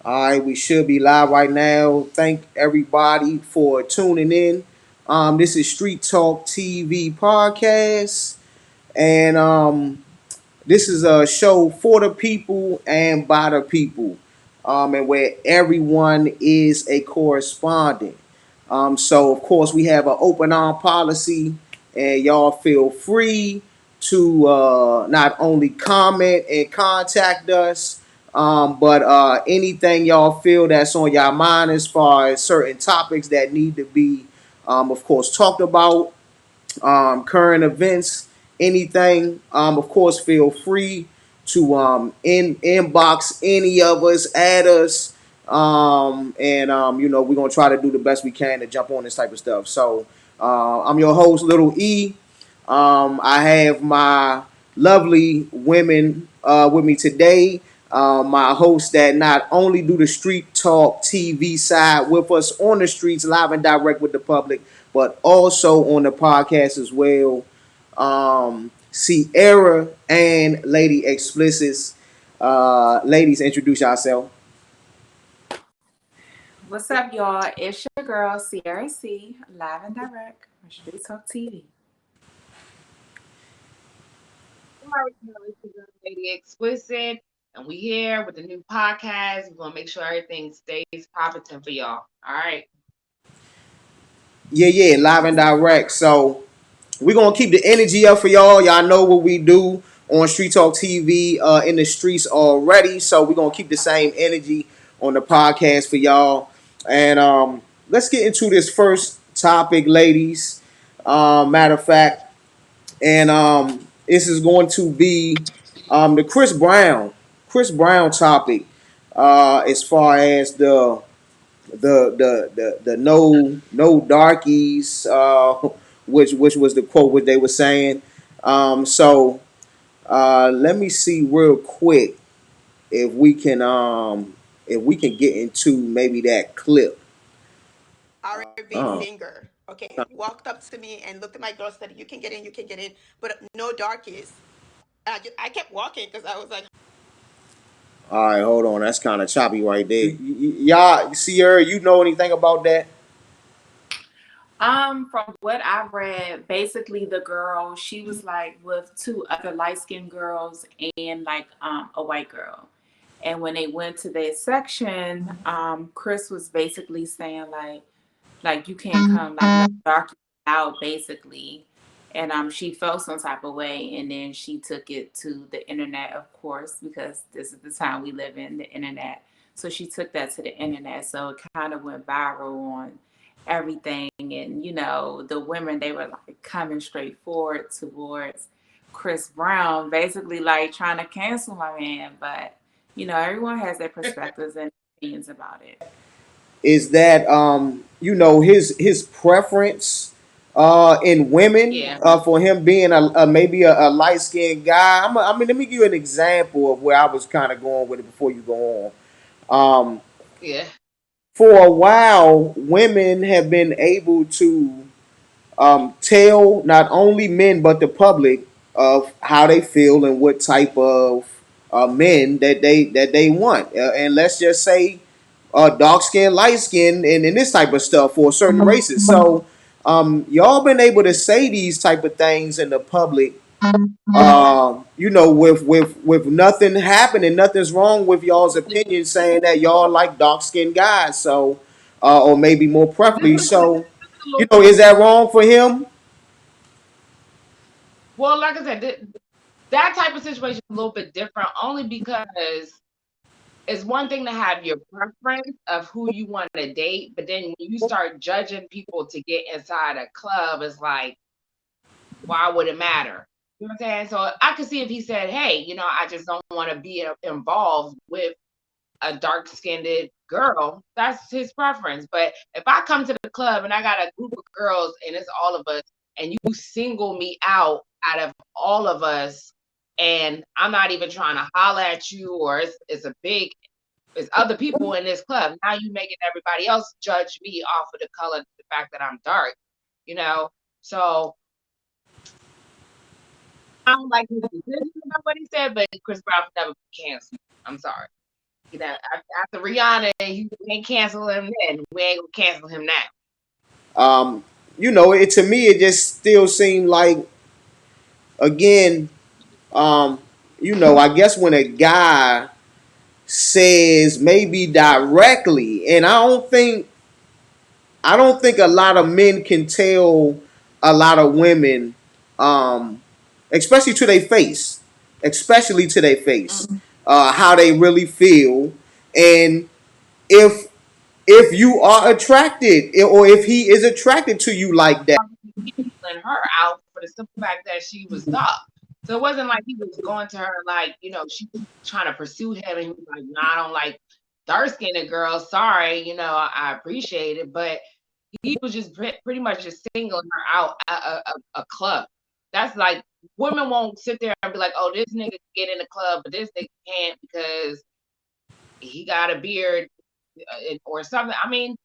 All right, we should be live right now. Thank everybody for tuning in. This is Street Talk TV Podcast, and this is a show for the people and by the people, and where everyone is a correspondent. So of course we have an open arm policy, and y'all feel free to not only comment and contact us, but anything y'all feel that's on your mind as far as certain topics that need to be, of course, talked about, current events, anything. Of course, feel free to inbox any of us, add us, and we're gonna try to do the best we can to jump on this type of stuff. So I'm your host, Little E. I have my lovely women with me today. My hosts that not only do the Street Talk TV side with us on the streets, live and direct with the public, but also on the podcast as well. Sierra and Lady Explicits. Ladies, introduce yourself. What's up, y'all? It's your girl, Sierra C, live and direct on Street Talk TV. It's your girl, Lady Explicit, and we here with the new podcast. We're gonna make sure everything stays profiting for y'all. All right. Yeah, live and direct. So we're gonna keep the energy up for y'all. Y'all know what we do on Street Talk TV in the streets already. So we're gonna keep the same energy on the podcast for y'all. And let's get into this first topic, ladies. Matter of fact, and this is going to be the Chris Brown topic. As far as the no darkies, which was the quote what they were saying. So let me see real quick if we can get into maybe that clip. big finger. Okay, walked up to me and looked at my girl, said, "You can get in, you can get in, but no darkies." I kept walking because I was like, All right, hold on. That's kind of choppy right there. Y'all, Sierra, you know anything about that? From what I read, basically the girl, she was like with two other light skinned girls and like a white girl. And when they went to their section, Chris was basically saying like you can't come like no dark out basically. And she felt some type of way, and then she took it to the internet, of course, because this is the time we live in, the internet. So she took that to the internet, so it kind of went viral on everything. And the women, they were like coming straight forward towards Chris Brown, basically like trying to cancel my man. But everyone has their perspectives and opinions about it. Is that his preference in women, Yeah. for him being a maybe a light skinned guy. I mean, let me give you an example of where I was kind of going with it before you go on. Yeah. For a while, women have been able to tell not only men but the public of how they feel and what type of men that they want. And let's just say dark skin, light skin, and this type of stuff for certain races. So y'all been able to say these type of things in the public. With nothing happening, nothing's wrong with y'all's opinion saying that y'all like dark skinned guys. So, or maybe more preferably. So, is that wrong for him? Well, like I said, that type of situation is a little bit different, only because it's one thing to have your preference of who you want to date, but then when you start judging people to get inside a club, it's like, why would it matter? You know what I'm saying? So I could see if he said, "Hey, I just don't want to be involved with a dark skinned girl," that's his preference. But if I come to the club and I got a group of girls and it's all of us, and you single me out of all of us, and I'm not even trying to holler at you, or it's other people in this club. Now you making everybody else judge me off of the color, the fact that I'm dark, you know. So I don't like his decision about what he said, but Chris Brown never be canceled. I'm sorry. You know, after Rihanna, you ain't cancel him then. We ain't gonna cancel him now. Um, it to me it just still seemed like again, um, I guess when a guy says maybe directly, and I don't think a lot of men can tell a lot of women, um, especially to their face, especially to their face, how they really feel, and if you are attracted, or if he is attracted to you like that. Singling her out for the simple fact that she was dark. So it wasn't like he was going to her like, she was trying to pursue him and he was like, nah, I don't like dark skinned girls. Sorry, I appreciate it. But he was just pretty much just singling her out at a club. That's like women won't sit there and be like, oh, this nigga can get in the club, but this nigga can't because he got a beard or something. I mean,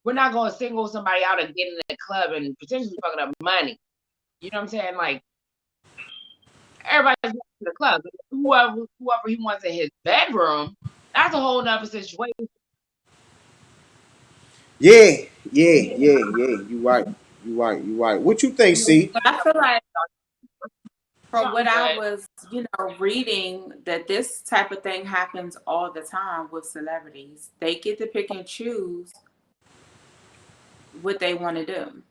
we're not going to single somebody out and get in the club and potentially fucking up money. You know what I'm saying? Like everybody's going to the club. Whoever he wants in his bedroom, that's a whole nother situation. Yeah, yeah, yeah, yeah. You right. You right. You right. What you think, C? But I feel like from what Something, I but was, reading, that this type of thing happens all the time with celebrities. They get to pick and choose what they want to do.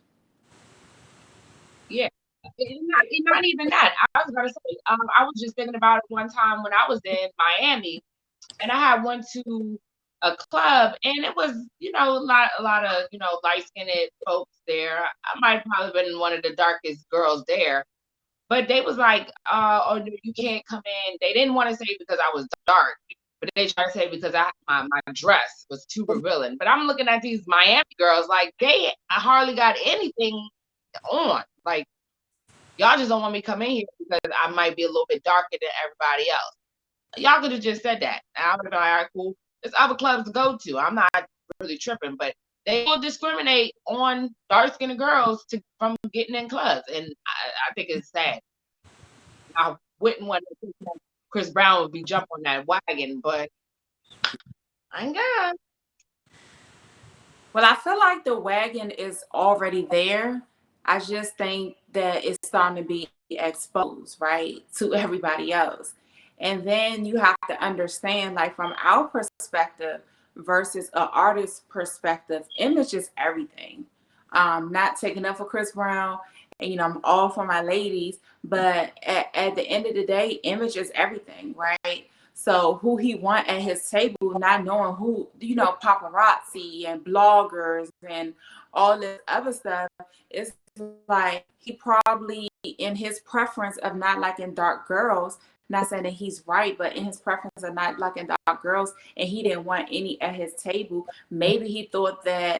yeah. Not even that. I was gonna say, I was just thinking about it one time when I was in Miami, and I had went to a club, and it was, a lot of, light skinned folks there. I might have probably been one of the darkest girls there, but they was like, oh, no, you can't come in. They didn't want to say because I was dark, but they tried to say because my dress was too revealing. But I'm looking at these Miami girls like they hardly got anything on. Like, y'all just don't want me to come in here because I might be a little bit darker than everybody else. Y'all could have just said that. And I would have been like, all right, cool. There's other clubs to go to. I'm not really tripping, but they will discriminate on dark skinned girls from getting in clubs. And I think it's sad. I wouldn't want to think that Chris Brown would be jumping on that wagon, but I ain't got. Well, I feel like the wagon is already there. I just think that it's starting to be exposed, right, to everybody else. And then you have to understand, like, from our perspective versus an artist's perspective, image is everything. Not taking up for Chris Brown, and I'm all for my ladies, but at the end of the day, image is everything, right? So who he want at his table, not knowing who, paparazzi and bloggers and all this other stuff, it's like he probably in his preference of not liking dark girls, not saying that he's right, but in his preference of not liking dark girls, and he didn't want any at his table, maybe he thought that,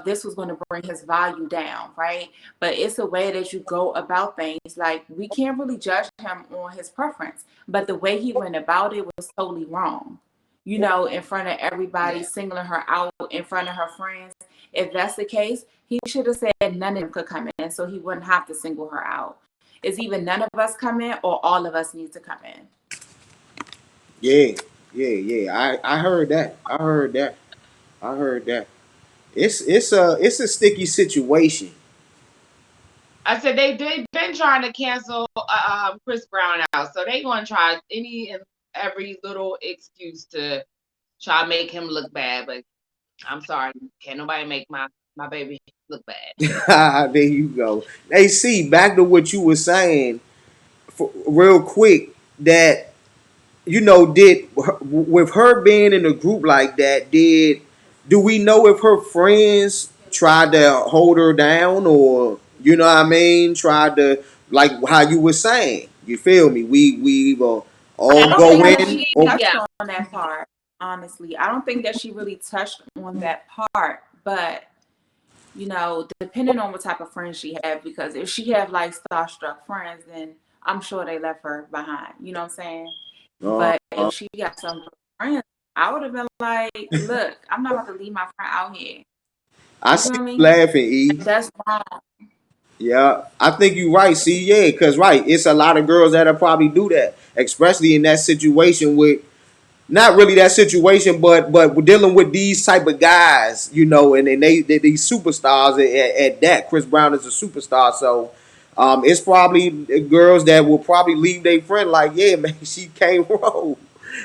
this was going to bring his value down, right? But it's a way that you go about things. Like, we can't really judge him on his preference, but the way he went about it was totally wrong. In front of everybody, Yeah. singling her out in front of her friends. If that's the case, he should have said none of them could come in, so he wouldn't have to single her out. It's either none of us come in or all of us need to come in. Yeah, yeah, yeah. I heard that. I heard that. I heard that. It's a sticky situation. I said they've been trying to cancel Chris Brown out, so they gonna try any and every little excuse to try to make him look bad. But I'm sorry, can't nobody make my baby look bad. There you go. Hey, see, back to what you were saying, real quick. That did with her being in a group like that, do we know if her friends tried to hold her down, or what I mean, tried to, like how you were saying, you feel me? We will I all don't go think that in. she Or, touched on that part, honestly. I don't think that she really touched on that part, but depending on what type of friends she had, because if she have like starstruck friends, then I'm sure they left her behind. You know what I'm saying? uh, But if she got some friends, I would have been like, look, I'm not about to leave my friend out here. I You see feel you me? laughing, E. That's wrong. Yeah, I think you're right. See, yeah, because right, it's a lot of girls that'll probably do that, especially in that situation with not really that situation, but we're dealing with these type of guys, and they these superstars at that. Chris Brown is a superstar, so it's probably girls that will probably leave their friend like, yeah, man, she came wrong,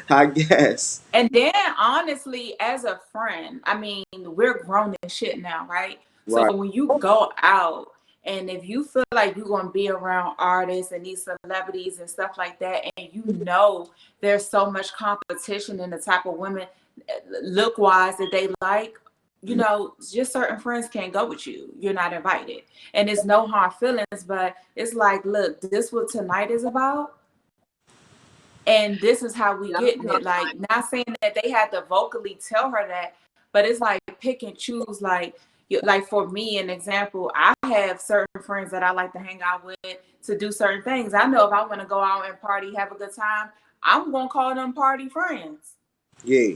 I guess. And then honestly, as a friend, I mean, we're grown and shit now, right? So Right. when you go out and if you feel like you're gonna be around artists and these celebrities and stuff like that, and you know there's so much competition in the type of women look wise that they like, just certain friends can't go with you. You're not invited. And it's no hard feelings, but it's like, look, this what tonight is about. And this is how we getting it. Like, not saying that they had to vocally tell her that, but it's like pick and choose. Like for me, an example, I have certain friends that I like to hang out with to do certain things. I know if I want to go out and party, have a good time, I'm gonna call them party friends. Yeah,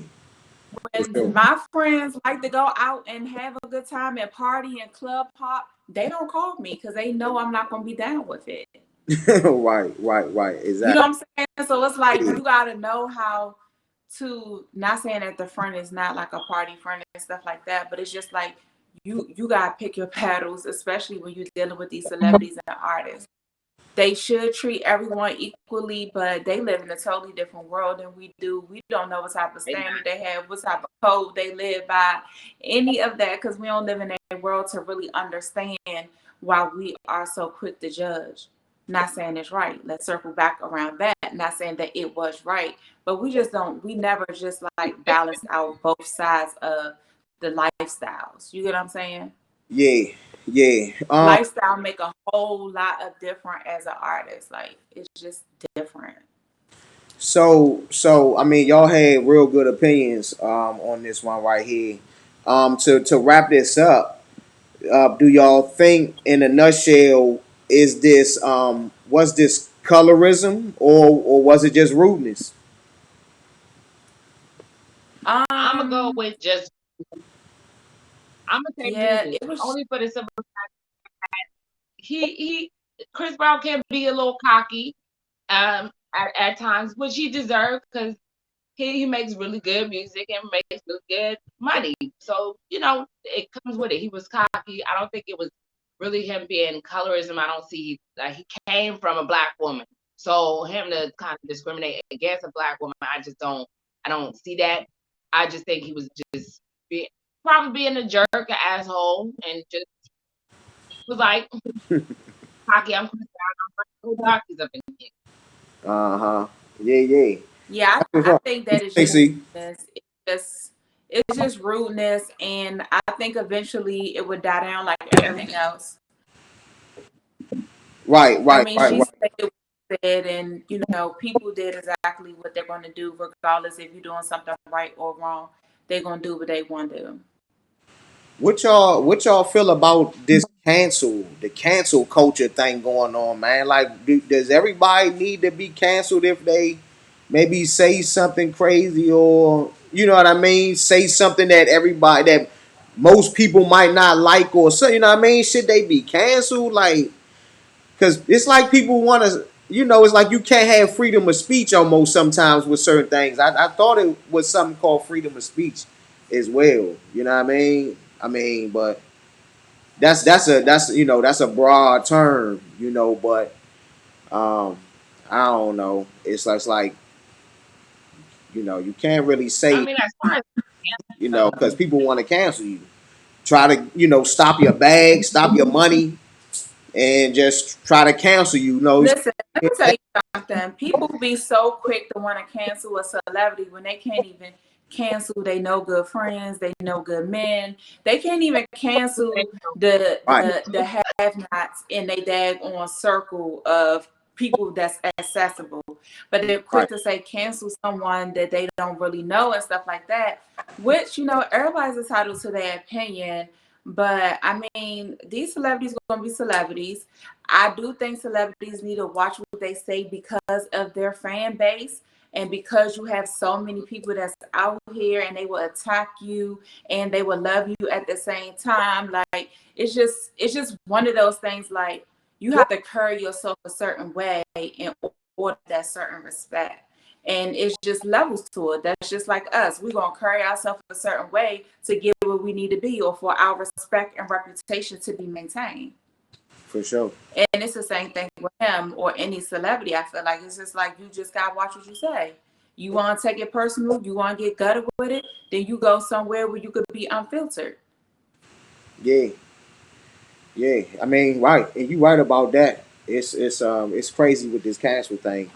for When sure. my friends like to go out and have a good time and party and club hop, they don't call me because they know I'm not gonna be down with it. Right. You know Exactly. what I'm saying? So it's like Yeah, you gotta know how to, not saying that the friend is not like a party friend and stuff like that, but it's just like you gotta pick your battles, especially when you're dealing with these celebrities and artists. They should treat everyone equally, but they live in a totally different world than we do. We don't know what type of standard they have, what type of code they live by, any of that, because we don't live in a world to really understand why we are so quick to judge. Not saying it's right. Let's circle back around that. Not saying that it was right, but we just don't. We never just like balance out both sides of the lifestyles. You get what I'm saying? yeah. Lifestyle make a whole lot of different as an artist. Like it's just different. So I mean, y'all had real good opinions on this one right here. To wrap this up, do y'all think, in a nutshell, is this was this colorism, or was it just rudeness? I'm gonna go Um, with just. I'm gonna say yeah, rudeness, it was. only for the simple. He Chris Brown can be a little cocky at times, which he deserves because he makes really good music and makes really good money. So, it comes with it. He was cocky. I don't think it was really him being colorism. I don't see like he came from a black woman. So him to kind of discriminate against a black woman, I don't see that. I just think he was just probably being a jerk, an asshole, and just was like cocky. I'm Chris Brown. I'm darkies up in here. Uh-huh. Yeah. Yeah, That's what's I up. think that is just Stacey. rudeness. It's just rudeness, and I think eventually it would die down like everything else. Right, I right, mean, right, she right. said what she said, and people did exactly what they're going to do, regardless if you're doing something right or wrong. They're going to do what they want to do. What y'all feel about this the cancel culture thing going on, man? Like, does everybody need to be canceled if they maybe say something crazy, or you know what I mean? Say something that most people might not like, or so, you know what I mean? Should they be canceled? Like, because it's like people want to, it's like you can't have freedom of speech almost sometimes with certain things. I thought it was something called freedom of speech as well. You know what I mean? But that's a broad term, but um, I don't know. It's like you can't really I say, mean, as far as because people want to cancel you, try to stop your bag, stop your money, and just try to cancel you. Listen, let me tell you something. People be so quick to want to cancel a celebrity when they can't even cancel they no good friends, they no good men. They can't even cancel the Right, the have-nots in they daggone circle of people that's accessible. But they're quick right, to say cancel someone that they don't really know and stuff like that. Which, everybody's entitled to their opinion. But I mean, these celebrities are gonna be celebrities. I do think celebrities need to watch what they say because of their fan base and because you have so many people that's out here and they will attack you and they will love you at the same time. Like it's just one of those things, like you have to carry yourself a certain way in order that certain respect. And it's just levels to it. That's just like us. We're gonna carry ourselves a certain way to get where we need to be, or for our respect and reputation to be maintained. For sure. And it's the same thing with him or any celebrity. I feel like it's just like you just gotta watch what you say. You want to take it personal, you want to get gutted with it, then you go somewhere where you could be unfiltered. Yeah. Yeah. I mean, right. And you right about that. It's crazy with this cancel thing.